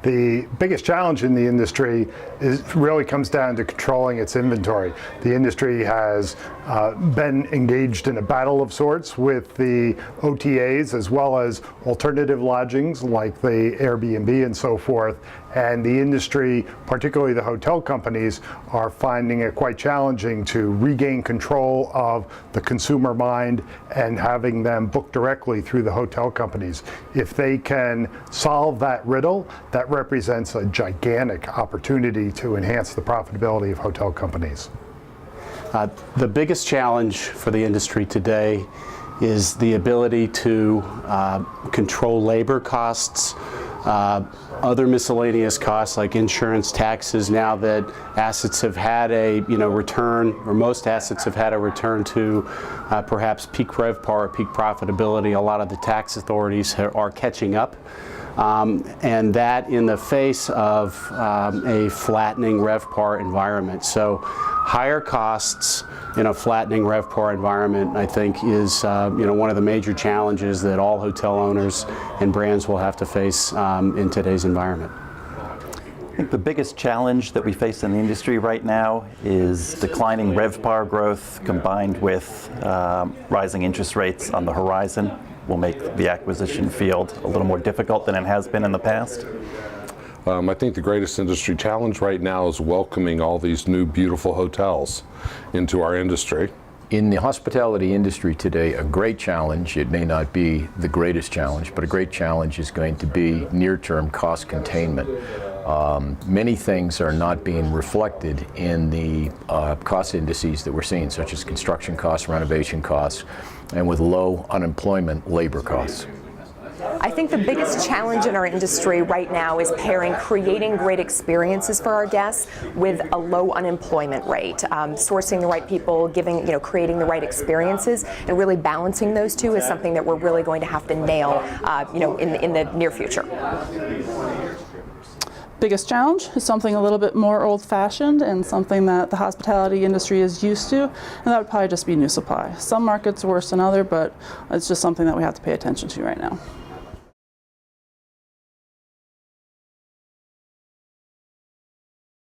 The biggest challenge in the industry really comes down to controlling its inventory. The industry has been engaged in a battle of sorts with the OTAs as well as alternative lodgings like the Airbnb and so forth. And the industry, particularly the hotel companies, are finding it quite challenging to regain control of the consumer mind and having them book directly through the hotel companies. If they can solve that riddle, that represents a gigantic opportunity to enhance the profitability of hotel companies. The biggest challenge for the industry today is the ability to control labor costs, other miscellaneous costs like insurance, taxes. Now that assets have had a return, or most assets have had a return to perhaps peak RevPAR, peak profitability, a lot of the tax authorities are catching up. And that in the face of a flattening RevPAR environment. So higher costs in a flattening RevPAR environment, I think, is one of the major challenges that all hotel owners and brands will have to face in today's environment. I think the biggest challenge that we face in the industry right now is declining RevPAR growth combined with rising interest rates on the horizon will make the acquisition field a little more difficult than it has been in the past. I think the greatest industry challenge right now is welcoming all these new beautiful hotels into our industry. In the hospitality industry today, a great challenge, it may not be the greatest challenge, but a great challenge is going to be near-term cost containment. Many things are not being reflected in the cost indices that we're seeing, such as construction costs, renovation costs, and with low unemployment, labor costs. I think the biggest challenge in our industry right now is creating great experiences for our guests with a low unemployment rate. Sourcing the right people, creating the right experiences, and really balancing those two is something that we're really going to have to nail, in the near future. Biggest challenge is something a little bit more old-fashioned and something that the hospitality industry is used to, and that would probably just be new supply. Some markets are worse than others, but it's just something that we have to pay attention to right now.